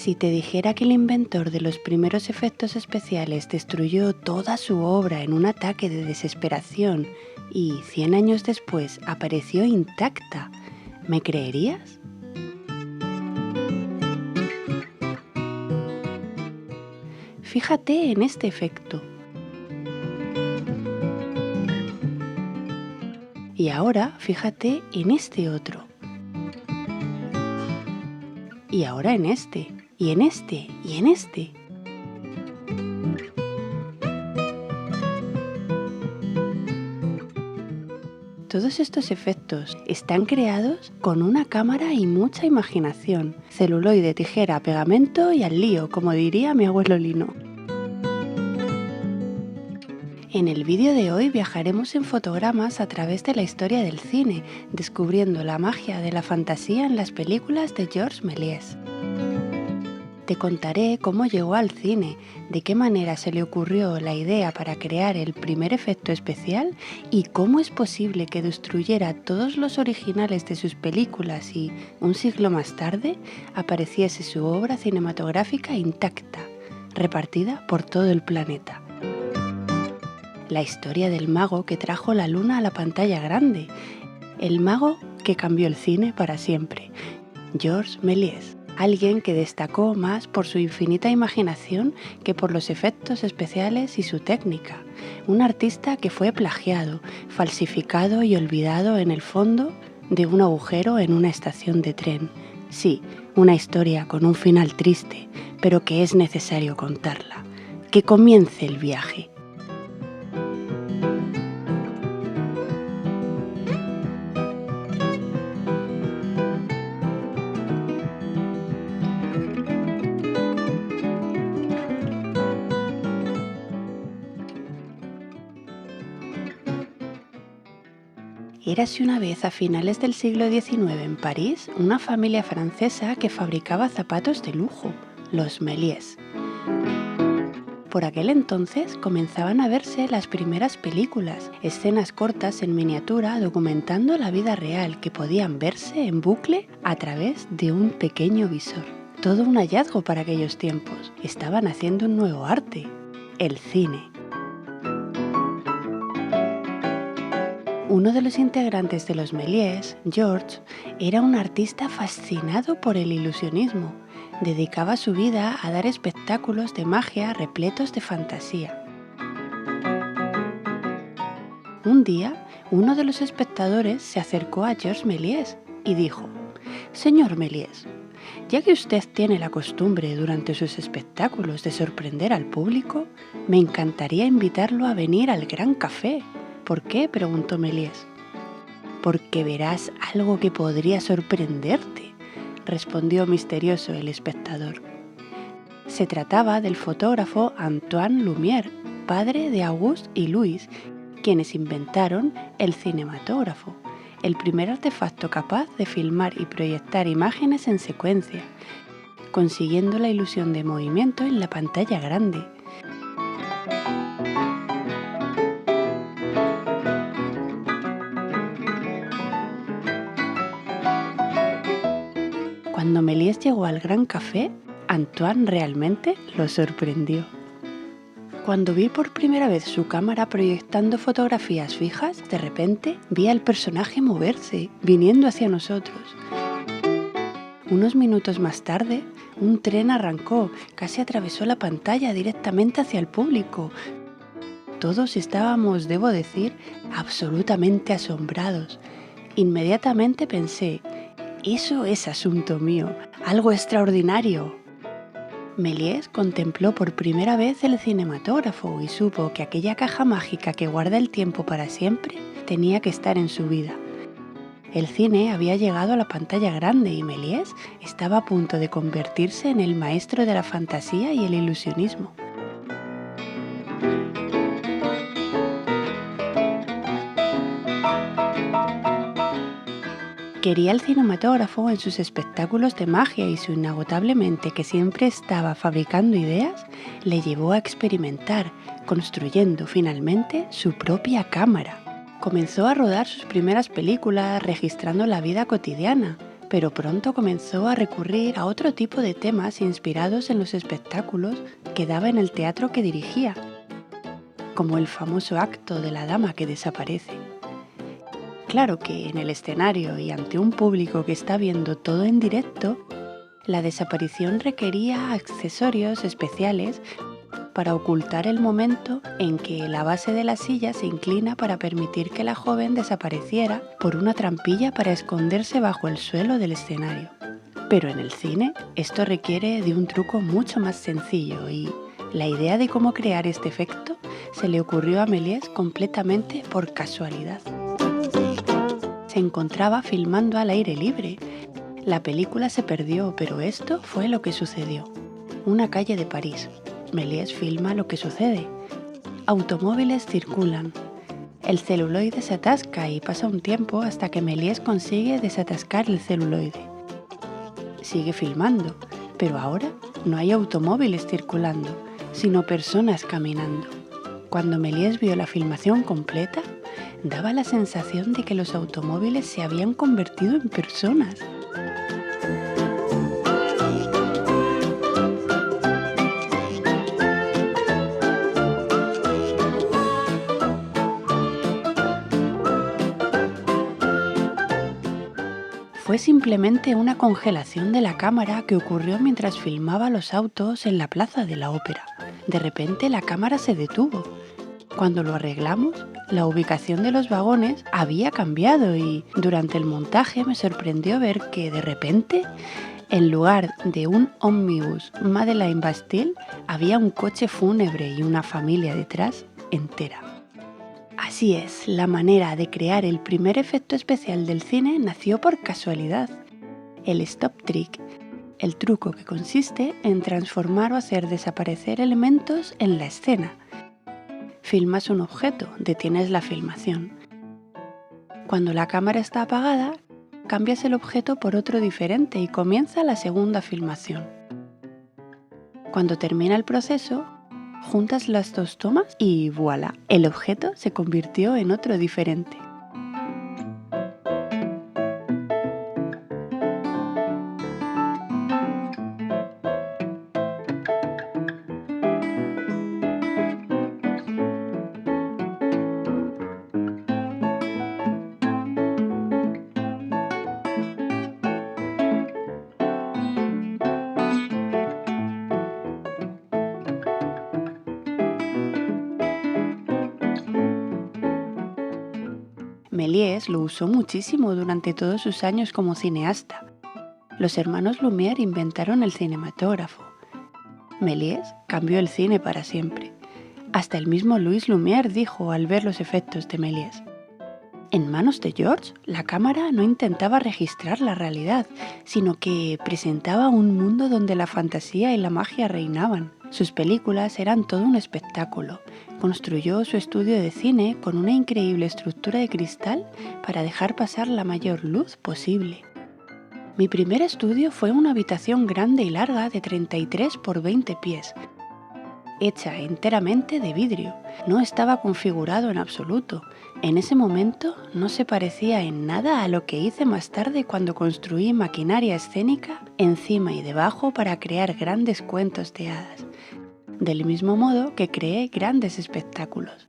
Si te dijera que el inventor de los primeros efectos especiales destruyó toda su obra en un ataque de desesperación y 100 años después apareció intacta, ¿me creerías? Fíjate en este efecto. Y ahora fíjate en este otro. Y ahora en este, y en este, y en este. Todos estos efectos están creados con una cámara y mucha imaginación. Celuloide, tijera, pegamento y al lío, como diría mi abuelo Lino. En el vídeo de hoy viajaremos en fotogramas a través de la historia del cine, descubriendo la magia de la fantasía en las películas de Georges Méliès. Te contaré cómo llegó al cine, de qué manera se le ocurrió la idea para crear el primer efecto especial y cómo es posible que destruyera todos los originales de sus películas y, un siglo más tarde, apareciese su obra cinematográfica intacta, repartida por todo el planeta. La historia del mago que trajo la luna a la pantalla grande, el mago que cambió el cine para siempre, Georges Méliès. Alguien que destacó más por su infinita imaginación que por los efectos especiales y su técnica. Un artista que fue plagiado, falsificado y olvidado en el fondo de un agujero en una estación de tren. Sí, una historia con un final triste, pero que es necesario contarla. Que comience el viaje. Érase una vez a finales del siglo XIX en París una familia francesa que fabricaba zapatos de lujo, los Méliès. Por aquel entonces comenzaban a verse las primeras películas, escenas cortas en miniatura documentando la vida real que podían verse en bucle a través de un pequeño visor. Todo un hallazgo para aquellos tiempos. Estaban haciendo un nuevo arte, el cine. Uno de los integrantes de los Méliès, Georges, era un artista fascinado por el ilusionismo. Dedicaba su vida a dar espectáculos de magia repletos de fantasía. Un día, uno de los espectadores se acercó a Georges Méliès y dijo: «Señor Méliès, ya que usted tiene la costumbre durante sus espectáculos de sorprender al público, me encantaría invitarlo a venir al Gran Café». «¿Por qué?», preguntó Méliès. «Porque verás algo que podría sorprenderte», respondió misterioso el espectador. Se trataba del fotógrafo Antoine Lumière, padre de Auguste y Louis, quienes inventaron el cinematógrafo, el primer artefacto capaz de filmar y proyectar imágenes en secuencia, consiguiendo la ilusión de movimiento en la pantalla grande. Cuando Méliès llegó al Gran Café, Antoine realmente lo sorprendió. Cuando vi por primera vez su cámara proyectando fotografías fijas, de repente vi al personaje moverse, viniendo hacia nosotros. Unos minutos más tarde, un tren arrancó, casi atravesó la pantalla directamente hacia el público. Todos estábamos, debo decir, absolutamente asombrados. Inmediatamente pensé: «Eso es asunto mío, algo extraordinario». Méliès contempló por primera vez el cinematógrafo y supo que aquella caja mágica que guarda el tiempo para siempre tenía que estar en su vida. El cine había llegado a la pantalla grande y Méliès estaba a punto de convertirse en el maestro de la fantasía y el ilusionismo. Quería el cinematógrafo en sus espectáculos de magia y su inagotable mente, que siempre estaba fabricando ideas, le llevó a experimentar, construyendo finalmente su propia cámara. Comenzó a rodar sus primeras películas registrando la vida cotidiana, pero pronto comenzó a recurrir a otro tipo de temas inspirados en los espectáculos que daba en el teatro que dirigía, como el famoso acto de la dama que desaparece. Claro que en el escenario y ante un público que está viendo todo en directo, la desaparición requería accesorios especiales para ocultar el momento en que la base de la silla se inclina para permitir que la joven desapareciera por una trampilla para esconderse bajo el suelo del escenario. Pero en el cine esto requiere de un truco mucho más sencillo y la idea de cómo crear este efecto se le ocurrió a Méliès completamente por casualidad. Se encontraba filmando al aire libre. La película se perdió, pero esto fue lo que sucedió. Una calle de París. Méliès filma lo que sucede. Automóviles circulan. El celuloide se atasca y pasa un tiempo hasta que Méliès consigue desatascar el celuloide. Sigue filmando, pero ahora no hay automóviles circulando, sino personas caminando. Cuando Méliès vio la filmación completa, daba la sensación de que los automóviles se habían convertido en personas. Fue simplemente una congelación de la cámara que ocurrió mientras filmaba los autos en la plaza de la ópera. De repente la cámara se detuvo. Cuando lo arreglamos, la ubicación de los vagones había cambiado y durante el montaje me sorprendió ver que de repente, en lugar de un ómnibus Madeleine Bastille, había un coche fúnebre y una familia detrás entera. Así es, la manera de crear el primer efecto especial del cine nació por casualidad. El stop trick, el truco que consiste en transformar o hacer desaparecer elementos en la escena. Filmas un objeto, detienes la filmación. Cuando la cámara está apagada, cambias el objeto por otro diferente y comienza la segunda filmación. Cuando termina el proceso, juntas las dos tomas y voilà, el objeto se convirtió en otro diferente. Méliès lo usó muchísimo durante todos sus años como cineasta. Los hermanos Lumière inventaron el cinematógrafo. Méliès cambió el cine para siempre. Hasta el mismo Louis Lumière dijo al ver los efectos de Méliès: en manos de George, la cámara no intentaba registrar la realidad, sino que presentaba un mundo donde la fantasía y la magia reinaban. Sus películas eran todo un espectáculo. Construyó su estudio de cine con una increíble estructura de cristal para dejar pasar la mayor luz posible. Mi primer estudio fue una habitación grande y larga de 33 por 20 pies, hecha enteramente de vidrio. No estaba configurado en absoluto. En ese momento no se parecía en nada a lo que hice más tarde cuando construí maquinaria escénica encima y debajo para crear grandes cuentos de hadas, del mismo modo que creé grandes espectáculos.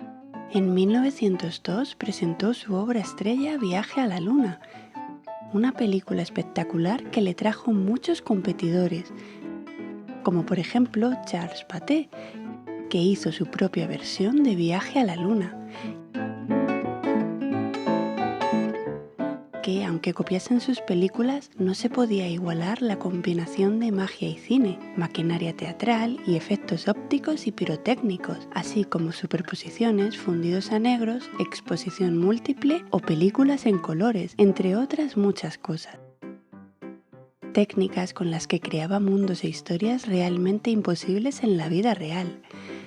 En 1902 presentó su obra estrella Viaje a la Luna, una película espectacular que le trajo muchos competidores, como por ejemplo Charles Pathé, que hizo su propia versión de Viaje a la Luna, que aunque copiasen sus películas, no se podía igualar la combinación de magia y cine, maquinaria teatral y efectos ópticos y pirotécnicos, así como superposiciones, fundidos a negros, exposición múltiple o películas en colores, entre otras muchas cosas. Técnicas con las que creaba mundos e historias realmente imposibles en la vida real.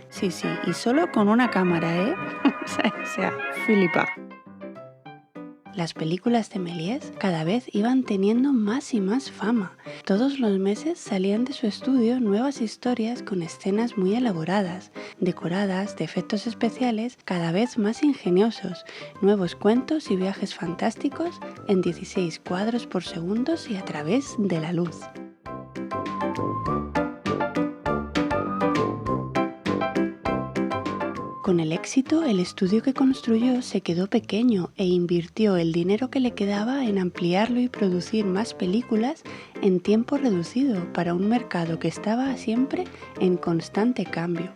Sí, y solo con una cámara, ¿eh? O sea, flipa. las películas de Méliès cada vez iban teniendo más y más fama. Todos los meses salían de su estudio nuevas historias con escenas muy elaboradas, decoradas de efectos especiales cada vez más ingeniosos, nuevos cuentos y viajes fantásticos en 16 cuadros por segundo y a través de la luz. Con el éxito, el estudio que construyó se quedó pequeño e invirtió el dinero que le quedaba en ampliarlo y producir más películas en tiempo reducido para un mercado que estaba siempre en constante cambio.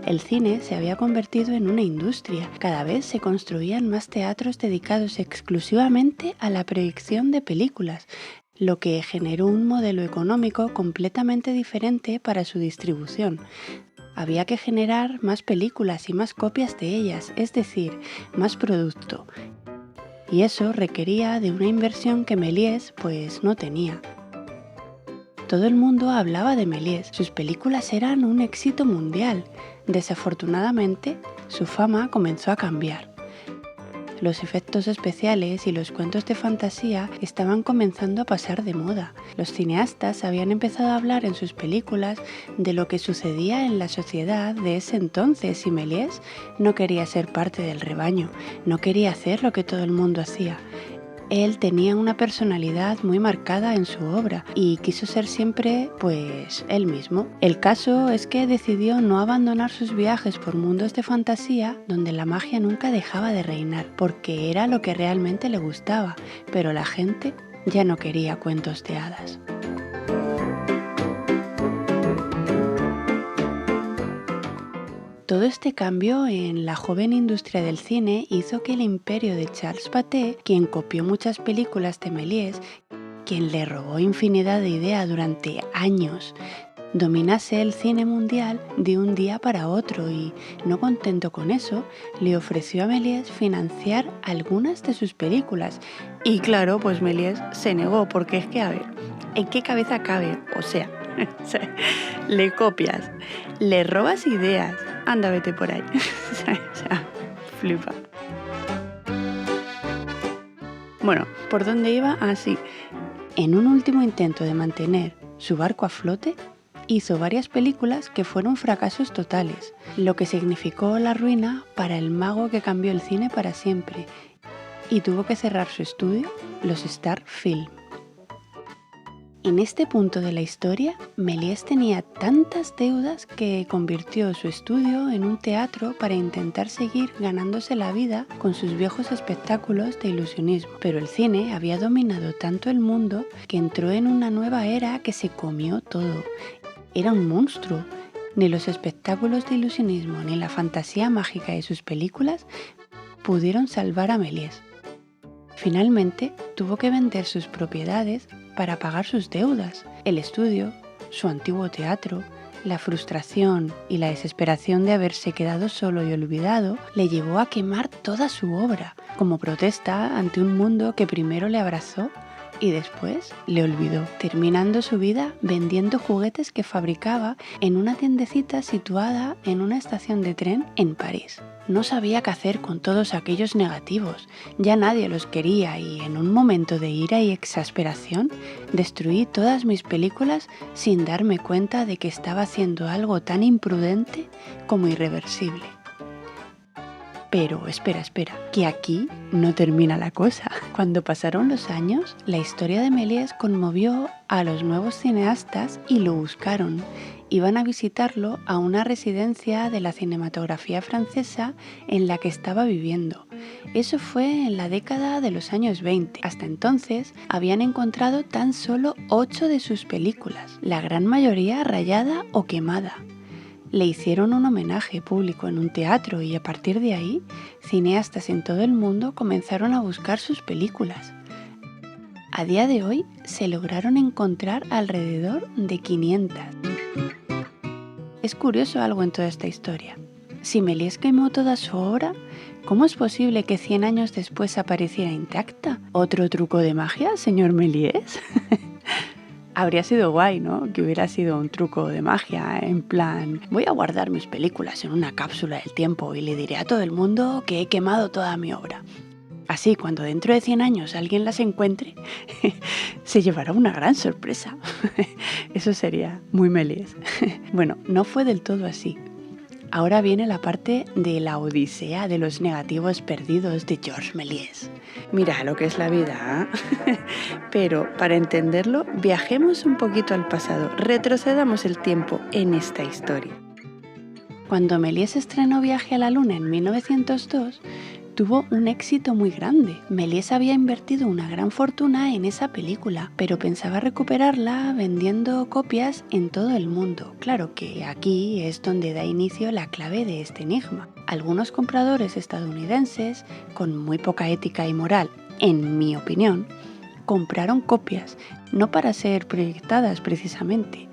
El cine se había convertido en una industria. Cada vez se construían más teatros dedicados exclusivamente a la proyección de películas, lo que generó un modelo económico completamente diferente para su distribución. Había que generar más películas y más copias de ellas, es decir, más producto. Y eso requería de una inversión que Méliès pues no tenía. Todo el mundo hablaba de Méliès, sus películas eran un éxito mundial. Desafortunadamente, su fama comenzó a cambiar. Los efectos especiales y los cuentos de fantasía estaban comenzando a pasar de moda. Los cineastas habían empezado a hablar en sus películas de lo que sucedía en la sociedad de ese entonces y Méliès no quería ser parte del rebaño, no quería hacer lo que todo el mundo hacía. Él tenía una personalidad muy marcada en su obra y quiso ser siempre, pues, él mismo. El caso es que decidió no abandonar sus viajes por mundos de fantasía donde la magia nunca dejaba de reinar, porque era lo que realmente le gustaba, pero la gente ya no quería cuentos de hadas. Todo este cambio en la joven industria del cine hizo que el imperio de Charles Pathé, quien copió muchas películas de Méliès, quien le robó infinidad de ideas durante años, dominase el cine mundial de un día para otro y, no contento con eso, le ofreció a Méliès financiar algunas de sus películas. Y claro, pues Méliès se negó porque es que, a ver, ¿en qué cabeza cabe? O sea, le copias, le robas ideas, anda, vete por ahí. O sea, flipa. Bueno, ¿por dónde iba? Sí. En un último intento de mantener su barco a flote, hizo varias películas que fueron fracasos totales, lo que significó la ruina para el mago que cambió el cine para siempre y tuvo que cerrar su estudio, los Star Film. En este punto de la historia, Méliès tenía tantas deudas que convirtió su estudio en un teatro para intentar seguir ganándose la vida con sus viejos espectáculos de ilusionismo. Pero el cine había dominado tanto el mundo que entró en una nueva era que se comió todo. Era un monstruo. Ni los espectáculos de ilusionismo ni la fantasía mágica de sus películas pudieron salvar a Méliès. Finalmente, tuvo que vender sus propiedades para pagar sus deudas. El estudio, su antiguo teatro, la frustración y la desesperación de haberse quedado solo y olvidado le llevó a quemar toda su obra, como protesta ante un mundo que primero le abrazó y después le olvidó, terminando su vida vendiendo juguetes que fabricaba en una tiendecita situada en una estación de tren en París. No sabía qué hacer con todos aquellos negativos, ya nadie los quería y en un momento de ira y exasperación destruí todas mis películas sin darme cuenta de que estaba haciendo algo tan imprudente como irreversible. Pero espera, que aquí no termina la cosa. Cuando pasaron los años, la historia de Méliès conmovió a los nuevos cineastas y lo buscaron. Iban a visitarlo a una residencia de la cinematografía francesa en la que estaba viviendo. Eso fue en la década de los años 20. Hasta entonces habían encontrado tan solo 8 de sus películas, la gran mayoría rayada o quemada. Le hicieron un homenaje público en un teatro y a partir de ahí, cineastas en todo el mundo comenzaron a buscar sus películas. A día de hoy se lograron encontrar alrededor de 500. Es curioso algo en toda esta historia. Si Méliès quemó toda su obra, ¿cómo es posible que 100 años después apareciera intacta? ¿Otro truco de magia, señor Méliès? Habría sido guay, ¿no? Que hubiera sido un truco de magia, en plan, voy a guardar mis películas en una cápsula del tiempo y le diré a todo el mundo que he quemado toda mi obra. Así, cuando dentro de 100 años alguien las encuentre, se llevará una gran sorpresa. Eso sería muy Méliès. Bueno, no fue del todo así. Ahora viene la parte de la odisea de los negativos perdidos de Georges Méliès. Mira lo que es la vida, ¿eh? Pero para entenderlo, viajemos un poquito al pasado, retrocedamos el tiempo en esta historia. Cuando Méliès estrenó Viaje a la Luna en 1902, tuvo un éxito muy grande. Méliès había invertido una gran fortuna en esa película, pero pensaba recuperarla vendiendo copias en todo el mundo. Claro que aquí es donde da inicio la clave de este enigma. Algunos compradores estadounidenses, con muy poca ética y moral, en mi opinión, compraron copias, no para ser proyectadas precisamente,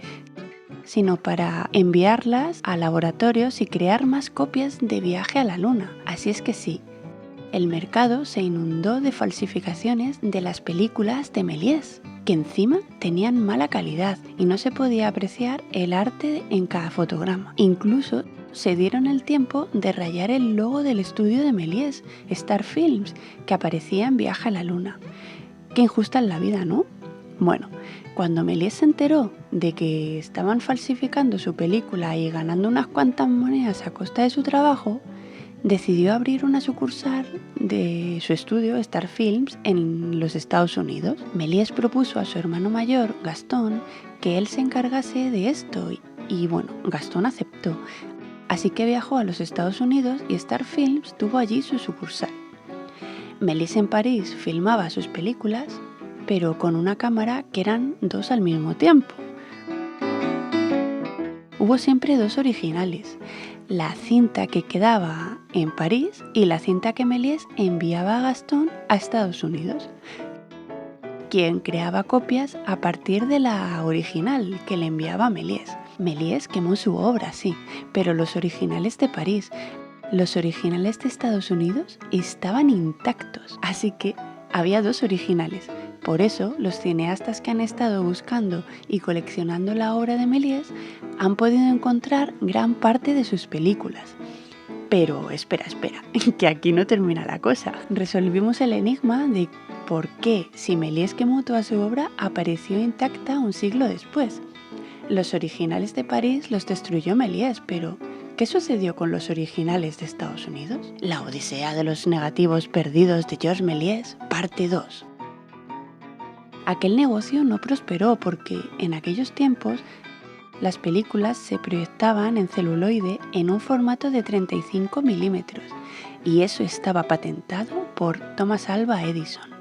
sino para enviarlas a laboratorios y crear más copias de Viaje a la Luna. Así es que sí, el mercado se inundó de falsificaciones de las películas de Méliès, que encima tenían mala calidad y no se podía apreciar el arte en cada fotograma. Incluso se dieron el tiempo de rayar el logo del estudio de Méliès, Star Films, que aparecía en Viaje a la Luna. Qué injusta es la vida, ¿no? Bueno, cuando Méliès se enteró de que estaban falsificando su película y ganando unas cuantas monedas a costa de su trabajo, decidió abrir una sucursal de su estudio Star Films en los Estados Unidos. Méliès propuso a su hermano mayor, Gastón, que él se encargase de esto y bueno, Gastón aceptó. Así que viajó a los Estados Unidos y Star Films tuvo allí su sucursal. Méliès en París filmaba sus películas, pero con una cámara que eran dos al mismo tiempo. Hubo siempre dos originales, la cinta que quedaba en París y la cinta que Méliès enviaba a Gastón a Estados Unidos, quien creaba copias a partir de la original que le enviaba a Méliès. Méliès quemó su obra, sí, pero los originales de París, los originales de Estados Unidos estaban intactos, así que había dos originales. Por eso, los cineastas que han estado buscando y coleccionando la obra de Méliès han podido encontrar gran parte de sus películas. Pero espera, que aquí no termina la cosa. Resolvimos el enigma de por qué, si Méliès quemó toda su obra, apareció intacta un siglo después. Los originales de París los destruyó Méliès, pero ¿qué sucedió con los originales de Estados Unidos? La odisea de los negativos perdidos de Georges Méliès, parte 2. Aquel negocio no prosperó porque en aquellos tiempos las películas se proyectaban en celuloide en un formato de 35 milímetros y eso estaba patentado por Thomas Alva Edison.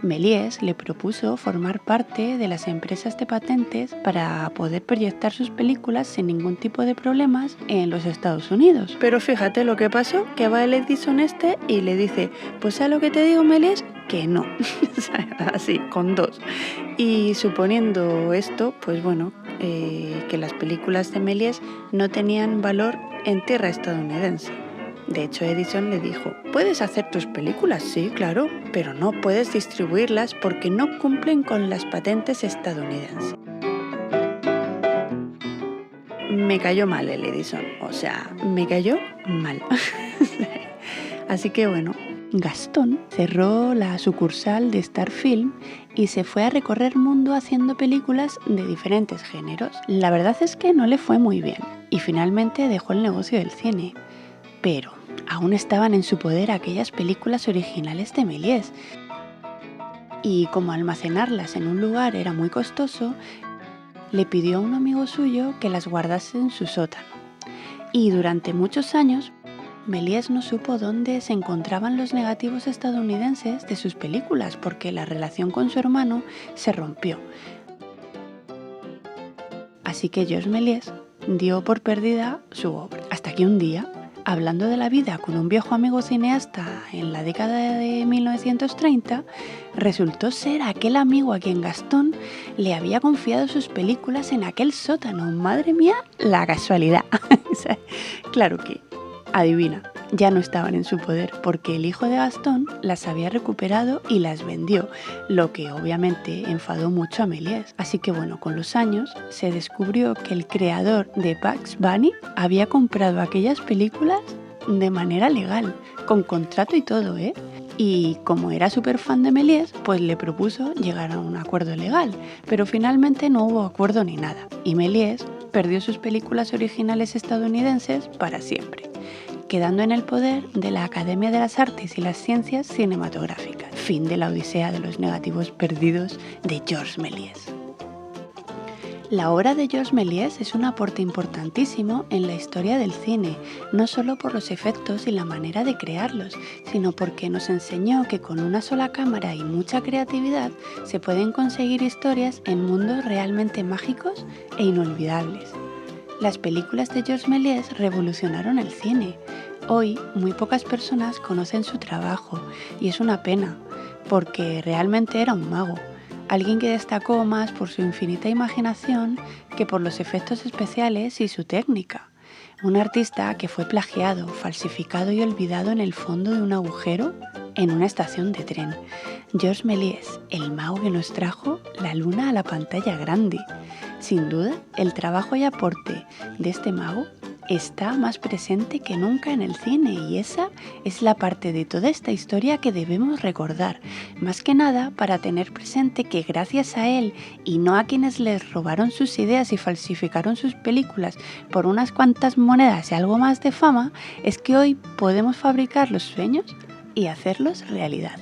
Méliès le propuso formar parte de las empresas de patentes para poder proyectar sus películas sin ningún tipo de problemas en los Estados Unidos. Pero fíjate lo que pasó, que va el Edison y le dice, pues ¿sabes lo que te digo, Méliès? Que no, así, con dos. Y suponiendo esto, pues bueno, que las películas de Méliès no tenían valor en tierra estadounidense. De hecho, Edison le dijo, puedes hacer tus películas, sí, claro, pero no puedes distribuirlas porque no cumplen con las patentes estadounidenses. Me cayó mal el Edison, o sea, me cayó mal. Así que bueno, Gastón cerró la sucursal de Star Film y se fue a recorrer mundo haciendo películas de diferentes géneros. La verdad es que no le fue muy bien y finalmente dejó el negocio del cine. Pero aún estaban en su poder aquellas películas originales de Méliès. Y como almacenarlas en un lugar era muy costoso, le pidió a un amigo suyo que las guardase en su sótano. Y durante muchos años, Méliès no supo dónde se encontraban los negativos estadounidenses de sus películas porque la relación con su hermano se rompió. Así que Georges Méliès dio por perdida su obra. Hasta que un día, hablando de la vida con un viejo amigo cineasta en la década de 1930, resultó ser aquel amigo a quien Gastón le había confiado sus películas en aquel sótano. Madre mía, la casualidad. Claro que, adivina, ya no estaban en su poder porque el hijo de Gastón las había recuperado y las vendió, lo que obviamente enfadó mucho a Méliès. Así que bueno, con los años se descubrió que el creador de Bugs Bunny había comprado aquellas películas de manera legal, con contrato y todo, Y como era súper fan de Méliès, pues le propuso llegar a un acuerdo legal, pero finalmente no hubo acuerdo ni nada, y Méliès perdió sus películas originales estadounidenses para siempre, quedando en el poder de la Academia de las Artes y las Ciencias Cinematográficas. Fin de la odisea de los negativos perdidos de Georges Méliès. La obra de Georges Méliès es un aporte importantísimo en la historia del cine, no solo por los efectos y la manera de crearlos, sino porque nos enseñó que con una sola cámara y mucha creatividad se pueden conseguir historias en mundos realmente mágicos e inolvidables. Las películas de Georges Méliès revolucionaron el cine. Hoy muy pocas personas conocen su trabajo y es una pena, porque realmente era un mago. Alguien que destacó más por su infinita imaginación que por los efectos especiales y su técnica. Un artista que fue plagiado, falsificado y olvidado en el fondo de un agujero en una estación de tren. Georges Méliès, el mago que nos trajo la luna a la pantalla grande. Sin duda, el trabajo y aporte de este mago está más presente que nunca en el cine y esa es la parte de toda esta historia que debemos recordar, más que nada para tener presente que gracias a él y no a quienes les robaron sus ideas y falsificaron sus películas por unas cuantas monedas y algo más de fama, es que hoy podemos fabricar los sueños y hacerlos realidad.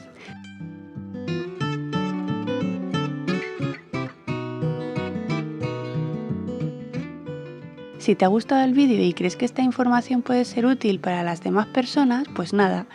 Si te ha gustado el vídeo y crees que esta información puede ser útil para las demás personas, pues nada,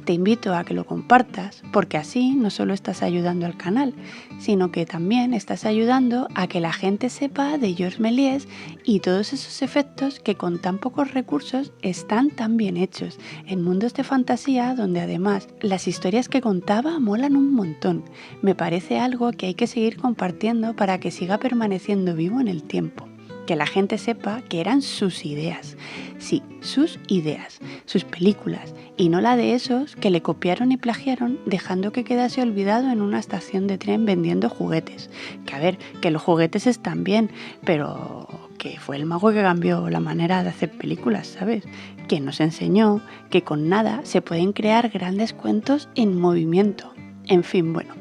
te invito a que lo compartas, porque así no solo estás ayudando al canal, sino que también estás ayudando a que la gente sepa de Georges Méliès y todos esos efectos que con tan pocos recursos están tan bien hechos, en mundos de fantasía donde además las historias que contaba molan un montón. Me parece algo que hay que seguir compartiendo para que siga permaneciendo vivo en el tiempo. Que la gente sepa que eran sus ideas. Sí, sus ideas, sus películas, y no la de esos que le copiaron y plagiaron dejando que quedase olvidado en una estación de tren vendiendo juguetes. Que a ver, que los juguetes están bien, pero que fue el mago que cambió la manera de hacer películas, ¿sabes? Que nos enseñó que con nada se pueden crear grandes cuentos en movimiento. En fin, bueno,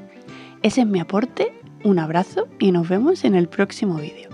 ese es mi aporte, un abrazo y nos vemos en el próximo vídeo.